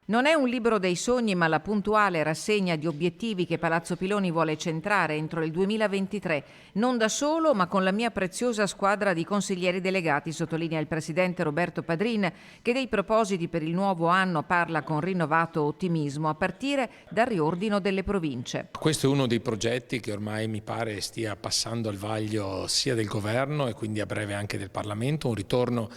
Non è un libro dei sogni, ma la puntuale rassegna di obiettivi che Palazzo Piloni vuole centrare entro il 2023. Non da solo, ma con la mia preziosa squadra di consiglieri delegati, sottolinea il presidente Roberto Padrin, che dei propositi per il nuovo anno parla con rinnovato ottimismo, a partire dal riordino delle province. Questo è uno dei progetti che ormai mi pare stia passando al vaglio sia del governo e quindi a breve anche del Parlamento, un ritorno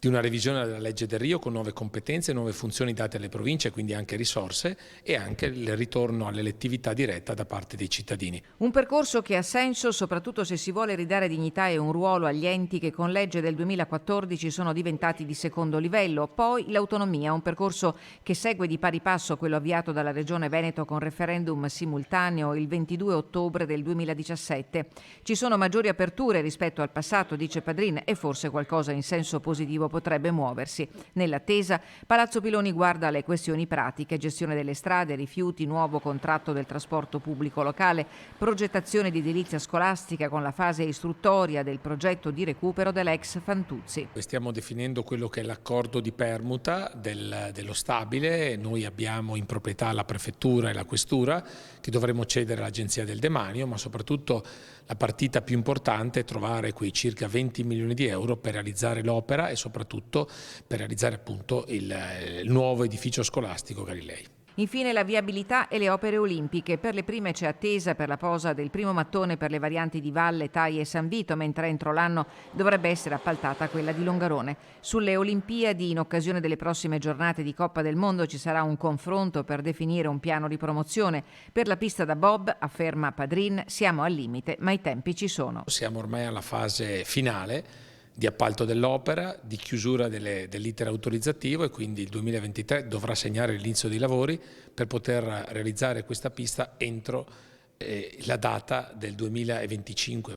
di una revisione della legge Delrio con nuove competenze, nuove funzioni date alle province, quindi anche risorse, e anche il ritorno all'elettività diretta da parte dei cittadini. Un percorso che ha senso soprattutto se si vuole ridare dignità e un ruolo agli enti che con legge del 2014 sono diventati di secondo livello. Poi l'autonomia, un percorso che segue di pari passo quello avviato dalla Regione Veneto con referendum simultaneo il 22 ottobre del 2017. Ci sono maggiori aperture rispetto al passato, dice Padrin, e forse qualcosa in senso positivo potrebbe muoversi. Nell'attesa, Palazzo Piloni guarda alle questioni pratiche: gestione delle strade, rifiuti, nuovo contratto del trasporto pubblico locale, progettazione di edilizia scolastica con la fase istruttoria del progetto di recupero dell'ex Fantuzzi. Stiamo definendo quello che è l'accordo di permuta dello stabile. Noi abbiamo in proprietà la prefettura e la questura che dovremo cedere all'Agenzia del Demanio, ma soprattutto la partita più importante è trovare quei circa 20 milioni di euro per realizzare l'opera e soprattutto per realizzare appunto il nuovo edificio scolastico Galilei. Infine la viabilità e le opere olimpiche. Per le prime c'è attesa per la posa del primo mattone per le varianti di Valle, Tai e San Vito, mentre entro l'anno dovrebbe essere appaltata quella di Longarone. Sulle Olimpiadi, in occasione delle prossime giornate di Coppa del Mondo, ci sarà un confronto per definire un piano di promozione. Per la pista da bob, afferma Padrin, siamo al limite, ma i tempi ci sono. Siamo ormai alla fase finale di appalto dell'opera, di chiusura dell'iter autorizzativo, e quindi il 2023 dovrà segnare l'inizio dei lavori per poter realizzare questa pista entro la data del 2025.